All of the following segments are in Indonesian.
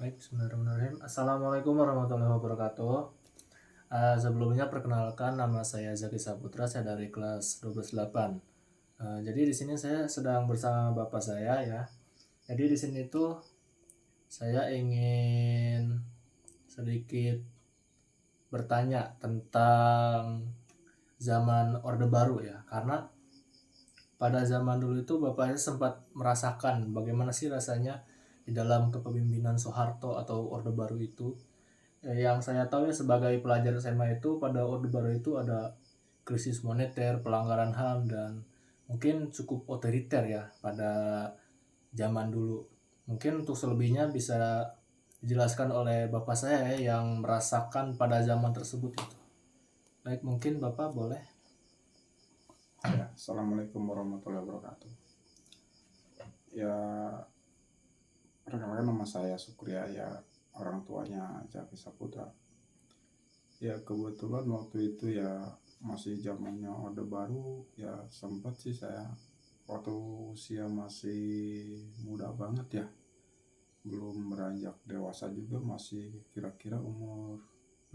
Baik, bismillahirrahmanirrahim. Assalamualaikum warahmatullahi wabarakatuh. Sebelumnya perkenalkan nama saya Zaki Saputra, saya dari kelas 12 8. Jadi di sini saya sedang bersama bapak saya ya. Jadi di sini tuh saya ingin sedikit bertanya tentang zaman Orde Baru ya. Karena pada zaman dulu itu bapaknya sempat merasakan bagaimana sih rasanya di dalam kepemimpinan Soeharto atau Orde Baru itu. Yang saya tahu ya sebagai pelajar SMA itu pada Orde Baru itu ada krisis moneter, pelanggaran HAM, dan mungkin cukup otoriter ya pada zaman dulu. Mungkin untuk selebihnya bisa dijelaskan oleh bapak saya yang merasakan pada zaman tersebut itu. Baik, mungkin bapak boleh. Ya, Assalamualaikum warahmatullahi wabarakatuh. Ya, perkenalkan nama saya Sukriya, ya orang tuanya Zaki Saputra. Ya, kebetulan waktu itu ya masih zamannya Orde Baru, ya sempat sih saya waktu usia masih muda banget ya, belum beranjak dewasa juga, masih kira-kira umur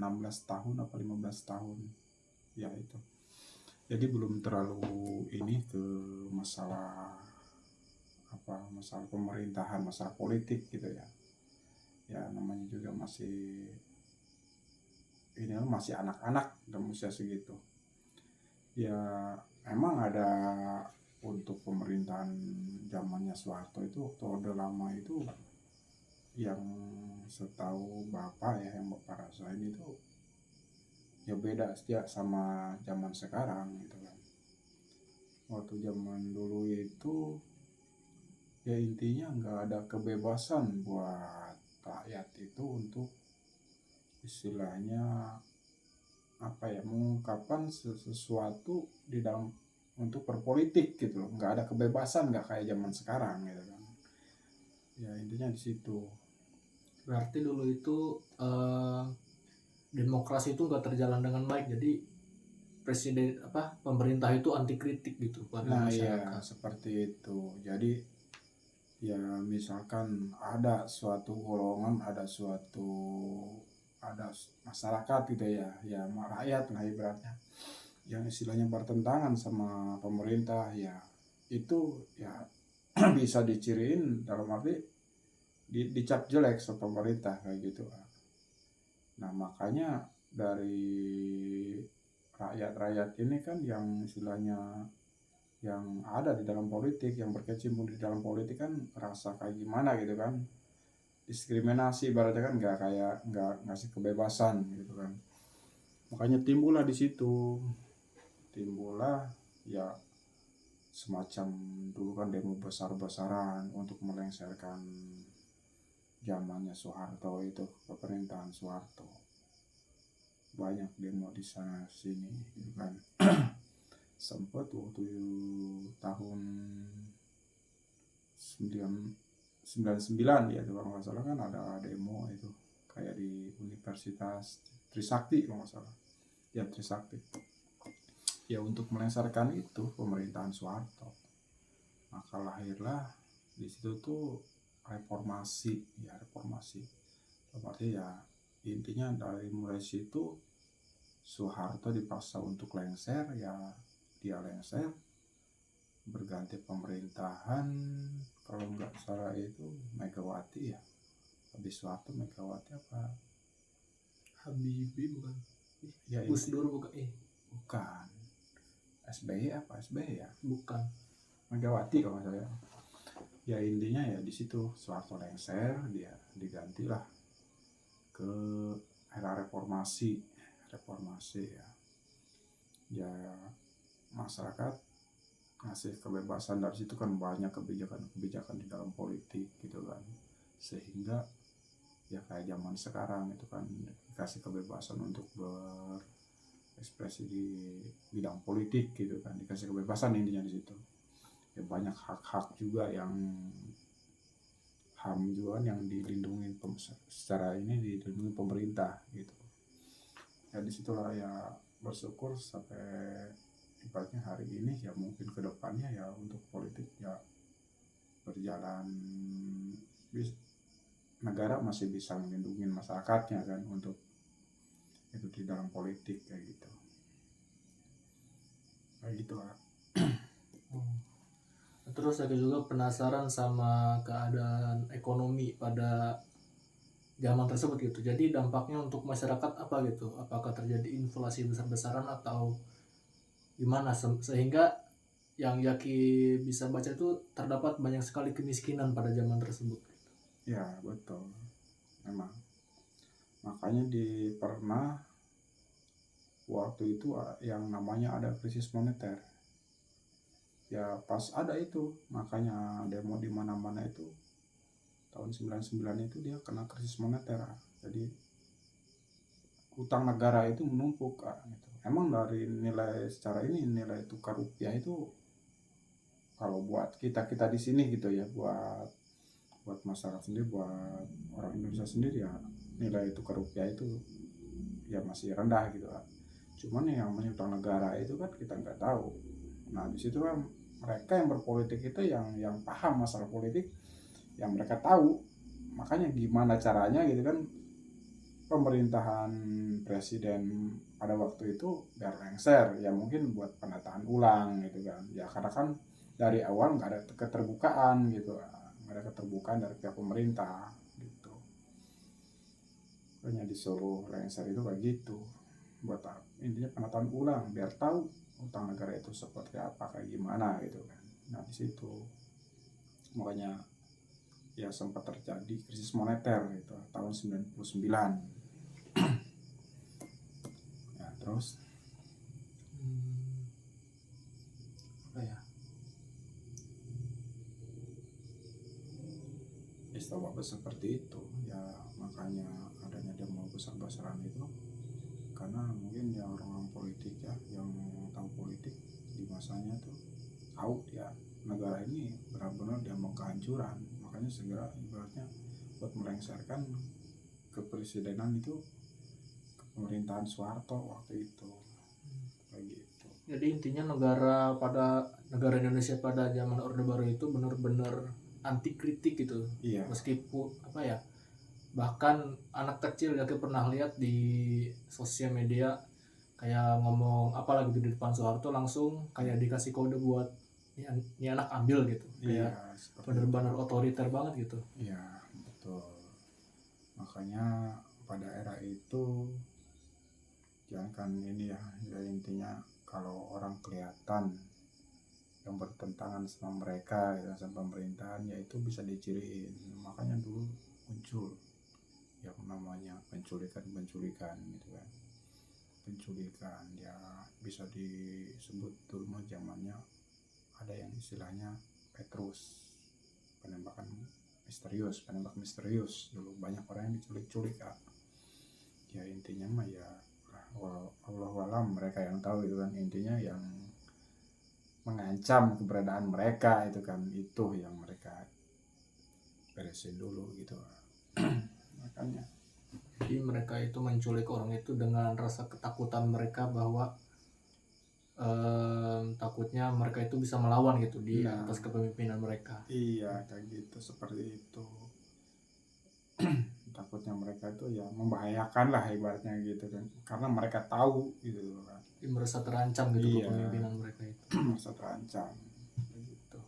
16 tahun apa 15 tahun. Ya itu. Jadi belum terlalu ini ke masalah masalah pemerintahan, masalah politik gitu ya. Ya namanya juga masih anak-anak dan usia segitu. Ya emang ada untuk pemerintahan zamannya Soeharto itu waktu Orde Lama itu, yang setahu bapak ya, yang bapak rasain itu ya beda setiap sama zaman sekarang gitu kan. Waktu zaman dulu itu ya intinya nggak ada kebebasan buat rakyat itu untuk istilahnya mengungkapkan sesuatu di dalam untuk berpolitik gitu loh, nggak ada kebebasan, nggak kayak zaman sekarang gitu kan. Ya intinya di situ. Berarti dulu itu demokrasi itu nggak terjalan dengan baik. Jadi pemerintah itu anti kritik gitu pada Nah ya masyarakat. seperti itu. Jadi ya misalkan ada suatu golongan, ada masyarakat gitu ya, ya rakyat lah ibaratnya, yang istilahnya bertentangan sama pemerintah, ya itu ya bisa diciriin dalam arti dicap jelek sama pemerintah kayak gitu. Nah makanya dari rakyat-rakyat ini kan yang istilahnya yang ada di dalam politik, yang berkecimpung di dalam politik kan rasa kayak gimana gitu kan, diskriminasi ibaratnya kan, nggak ngasih kebebasan gitu kan. Makanya timbullah ya semacam dulu kan demo besar-besaran untuk melengsarkan zamannya Soeharto itu, pemerintahan Soeharto. Banyak demo di sana sini gitu kan. Sempat waktu tahun 99 ya itu kalau nggak salah kan ada demo itu, kayak di Universitas Trisakti kalau nggak salah, ya Trisakti, ya untuk melengsarkan itu pemerintahan Soeharto. Maka lahirlah di situ tuh reformasi, ya reformasi. Berarti ya intinya dari mulai situ Soeharto dipaksa untuk lengser, ya dia lengser, berganti pemerintahan, kalau nggak salah itu Megawati ya, habis Soeharto Megawati apa Habibie bukan? ya Gus inti Dur bukan? bukan, SBY apa SBY ya, Bukan. Megawati kalau nggak salah. Ya intinya ya di situ Soeharto lengser, dia digantilah ke era reformasi ya. Ya masyarakat ngasih kebebasan, dari situ kan banyak kebijakan-kebijakan di dalam politik gitu kan, sehingga ya kayak zaman sekarang itu kan dikasih kebebasan untuk berekspresi di bidang politik gitu kan, dikasih kebebasan intinya di situ. Ya banyak hak-hak juga yang HAM juga kan yang dilindungi secara ini, dilindungi pemerintah gitu. Ya disitulah ya bersyukur sampai ibaratnya hari ini, ya mungkin kedepannya ya untuk politik ya berjalan negara masih bisa melindungi masyarakatnya kan untuk itu di dalam politik kayak gitu lah. Terus saya juga penasaran sama keadaan ekonomi pada zaman tersebut gitu. Jadi dampaknya untuk masyarakat apa gitu? Apakah terjadi inflasi besar-besaran atau gimana sehingga yang Yaki bisa baca itu terdapat banyak sekali kemiskinan pada zaman tersebut. Ya betul, memang makanya pernah waktu itu yang namanya ada krisis moneter. Ya pas ada itu, makanya demo di mana-mana itu tahun 99 itu dia kena krisis moneter. Jadi utang negara itu menumpuk gitu. Emang dari nilai secara ini nilai tukar rupiah itu kalau buat kita di sini gitu ya, buat masyarakat sendiri, buat orang Indonesia sendiri ya nilai tukar rupiah itu ya masih rendah gitu kan. Cuman yang namanya utang negara itu kan kita nggak tahu. Nah di situ kan mereka yang berpolitik itu yang paham masalah politik, yang mereka tahu. Makanya gimana caranya gitu kan pemerintahan presiden pada waktu itu biar lengser ya, mungkin buat penataan ulang gitu kan ya, karena kan dari awal nggak ada keterbukaan gitu, nggak ada keterbukaan dari pihak pemerintah gitu. Makanya disuruh lengser itu kayak gitu, buat intinya penataan ulang biar tahu utang negara itu seperti apa, kayak gimana gitu kan. Nah di situ makanya ya sempat terjadi krisis moneter itu tahun 99 ya. Terus Apa ya? istilah seperti itu ya, makanya adanya demo besar-besaran itu karena mungkin ya orang-orang politik ya yang tahu politik di masanya tuh tahu ya negara ini benar-benar dia mau kehancuran, makanya segera ibaratnya buat melengsarkan kepresidenan itu ke pemerintahan Soeharto waktu itu kayak gitu. Jadi intinya negara Indonesia pada zaman Orde Baru itu benar-benar anti kritik gitu. Iya. Meskipun apa ya, bahkan anak kecil ya pernah lihat di sosial media kayak ngomong apa lagi di depan Soeharto langsung kayak dikasih kode buat ini anak ambil gitu. Kayak benar-benar otoriter banget gitu. Iya betul, makanya pada era itu jangan kan ini ya, ya intinya kalau orang kelihatan yang bertentangan sama mereka ya, sama pemerintahan ya itu bisa diciriin. Makanya dulu muncul yang namanya penculikan gitu kan, penculikan ya bisa disebut dulu mah zamannya ada yang istilahnya Petrus, penembak misterius dulu, banyak orang yang diculik ya intinya mah ya Allah alam mereka yang tahu itu kan, intinya yang mengancam keberadaan mereka itu kan, itu yang mereka beresin dulu gitu. Makanya jadi mereka itu menculik orang itu dengan rasa ketakutan mereka bahwa takutnya mereka itu bisa melawan gitu di atas kepemimpinan mereka. Iya kayak gitu, seperti itu. Takutnya mereka itu ya membahayakan lah ibaratnya gitu kan, karena mereka tahu gitu kan. Merasa terancam gitu kepemimpinan mereka itu. Merasa terancam gitu.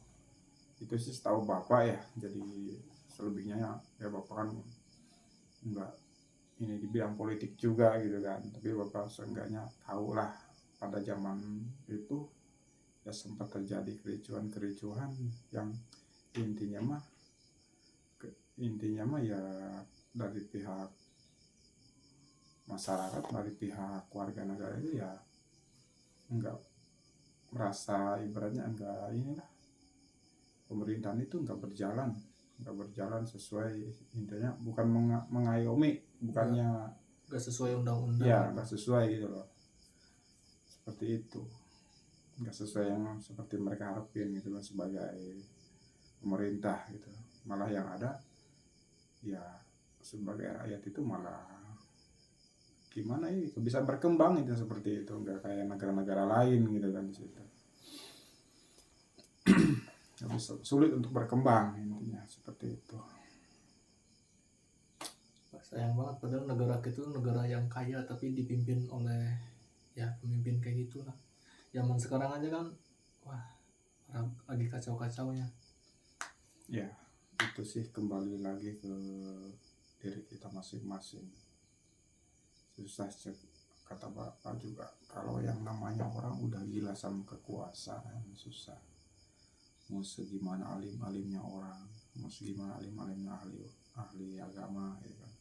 Itu sih setahu bapak ya, jadi selebihnya ya bapak kan enggak ini di bidang politik juga gitu kan, tapi bapak seenggaknya tahu lah pada zaman itu ya sempat terjadi kericuhan yang intinya mah ya dari pihak masyarakat, dari pihak warga negara itu ya enggak merasa ibaratnya enggak inilah, pemerintahan itu enggak berjalan sesuai, intinya bukan mengayomi, bukannya enggak sesuai undang-undang ya enggak sesuai gitu loh, seperti itu, enggak sesuai yang seperti mereka harapin gitu kan sebagai pemerintah gitu. Malah yang ada ya sebagai rakyat itu malah gimana ya bisa berkembang itu seperti itu, enggak kayak negara-negara lain gitu kan di situ. Sulit untuk berkembang intinya seperti itu. sayang banget, padahal negara kita itu negara yang kaya tapi dipimpin oleh ya pemimpin kayak gitulah. Zaman sekarang aja kan wah lagi kacau-kacaunya. Ya, itu sih kembali lagi ke diri kita masing-masing. Susah kata bapak juga, kalau yang namanya orang udah gila sama kekuasaan susah. Mau segimana alim-alimnya orang, mau segimana alim-alimnya ahli agama, ya kan.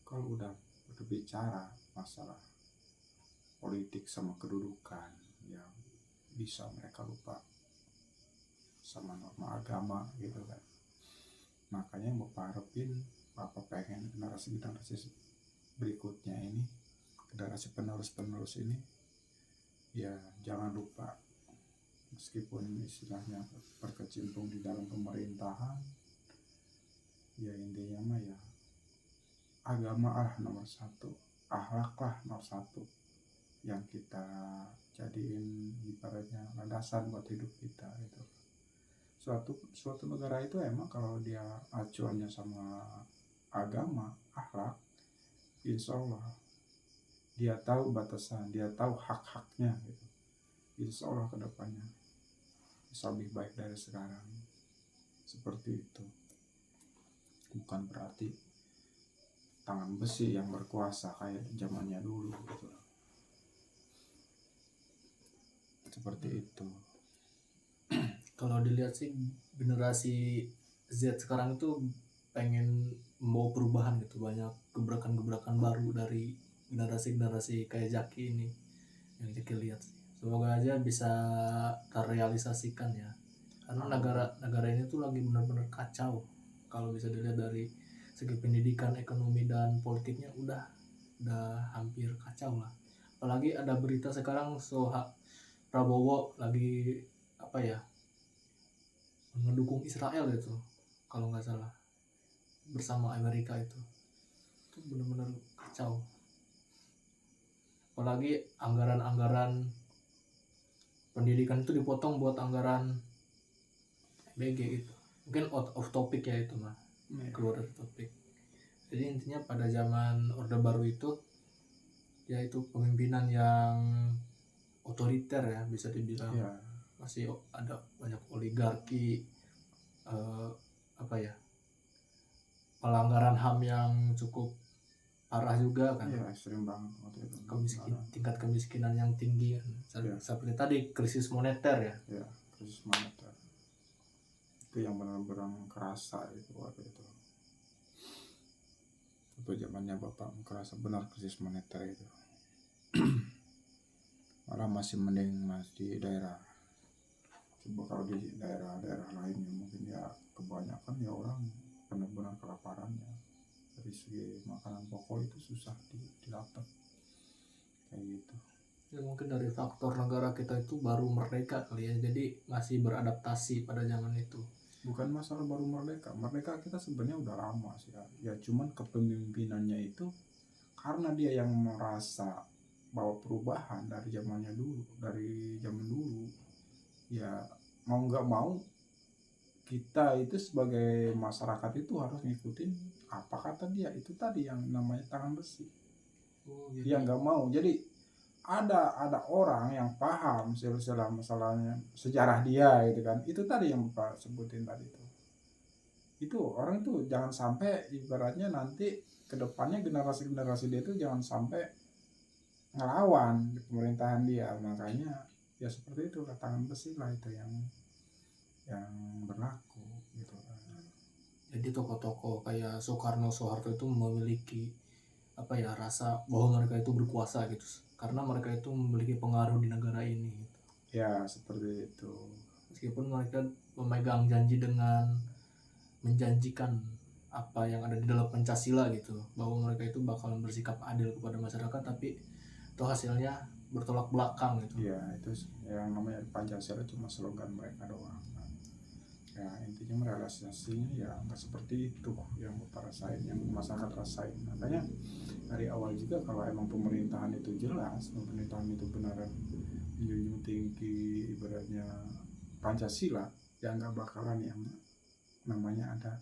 Kalau udah berbicara masalah politik sama kedudukan, ya bisa mereka lupa sama norma agama gitu kan. Makanya yang bapak harapin, bapak pengen generasi berikutnya ini, generasi penerus ini, ya jangan lupa, meskipun istilahnya berkecimpung di dalam pemerintahan, ya intinya mah ya agama lah nomor satu, akhlak lah nomor satu yang kita jadiin ibaratnya landasan buat hidup kita itu. Suatu negara itu emang kalau dia acuannya sama agama, akhlak, insya Allah dia tahu batasan, dia tahu hak-haknya gitu. Insya Allah kedepannya bisa lebih baik dari sekarang. Seperti itu. Bukan berarti tangan besi yang berkuasa kayak zamannya dulu gitu. Seperti itu. Kalau dilihat sih generasi Z sekarang itu pengen membawa perubahan gitu, banyak gebrakan-gebrakan baru dari generasi-generasi kayak Jaki ini yang Jaki lihat sih. Semoga aja bisa terrealisasikan ya, karena negara ini tuh lagi benar-benar kacau. Kalau bisa dilihat dari segi pendidikan, ekonomi dan politiknya udah hampir kacau lah. Apalagi ada berita sekarang Prabowo lagi apa ya, mendukung Israel itu kalau nggak salah, bersama Amerika. Itu benar-benar kacau. Apalagi anggaran-anggaran pendidikan itu dipotong buat anggaran BG itu. Mungkin out of topic ya itu mah, keluar dari topik. Jadi intinya pada zaman Orde Baru itu ya itu pemimpinan yang otoriter ya, bisa dibilang. Ya. Masih ada banyak oligarki, apa ya, pelanggaran HAM yang cukup parah juga kan. Iya, ekstrim banget waktu itu. Tingkat kemiskinan yang tinggi kan. Seperti tadi krisis moneter ya. Ya, krisis moneter. Itu yang benar-benar kerasa itu waktu itu. Itu zamannya bapak kerasa benar krisis moneter itu. Malah masih mending di daerah. Coba kalau di daerah-daerah lainnya mungkin ya kebanyakan ya orang benar-benar kelaparannya. Dari segi makanan pokok itu susah didapat kayak gitu. Ya, mungkin dari faktor negara kita itu baru merdeka kali ya, jadi masih beradaptasi pada zaman itu. Bukan masalah baru merdeka kita sebenarnya udah lama sih ya cuman kepemimpinannya itu karena dia yang merasa bahwa perubahan dari zaman dulu ya mau nggak mau kita itu sebagai masyarakat itu harus ngikutin apa kata dia, itu tadi yang namanya tangan besi. Dia nggak mau, jadi ada orang yang paham silsilah masalahnya sejarah dia gitu kan, itu tadi yang Bapak sebutin tadi itu orang itu jangan sampai ibaratnya nanti kedepannya generasi dia itu jangan sampai ngelawan di pemerintahan dia. Makanya ya seperti itu, tangan besi lah itu yang berlaku gitu. Jadi tokoh-tokoh kayak Soeharto itu memiliki apa ya, rasa bahwa mereka itu berkuasa gitu, karena mereka itu memiliki pengaruh di negara ini gitu. Ya seperti itu. Meskipun mereka memegang janji dengan menjanjikan apa yang ada di dalam Pancasila gitu, bahwa mereka itu bakalan bersikap adil kepada masyarakat, tapi itu hasilnya bertolak belakang gitu. Ya itu yang namanya Pancasila cuma slogan mereka doang. Ya intinya realisasinya ya nggak seperti itu yang Bapak rasain, yang masyarakat rasain. Makanya dari awal juga kalau emang pemerintahan itu jelas, pemerintahan itu beneran menjunjung tinggi ibaratnya Pancasila, ya nggak bakalan yang namanya ada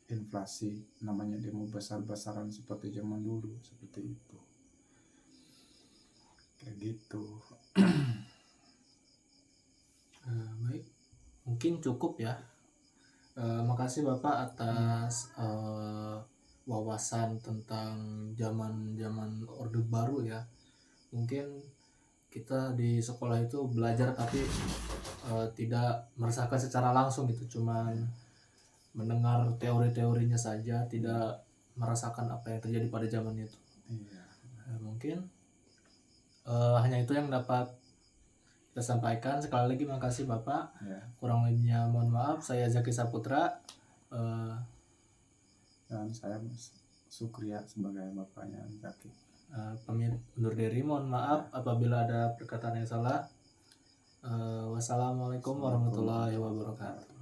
inflasi, namanya demo besar-besaran seperti zaman dulu, seperti itu. Kayak gitu. Baik, mungkin cukup ya. Makasih Bapak atas wawasan tentang zaman Orde Baru ya. Mungkin kita di sekolah itu belajar tapi tidak merasakan secara langsung gitu, cuman mendengar teori-teorinya saja, tidak merasakan apa yang terjadi pada zaman itu. Iya. Mungkin hanya itu yang dapat kita sampaikan. Sekali lagi makasih Bapak. Ya. Kurang lebihnya mohon maaf. Saya Zaki Saputra. Dan saya Sukria sebagai bapaknya Zaki. Pamit undur diri. Mohon maaf apabila ada perkataan yang salah. Wassalamualaikum warahmatullahi wabarakatuh.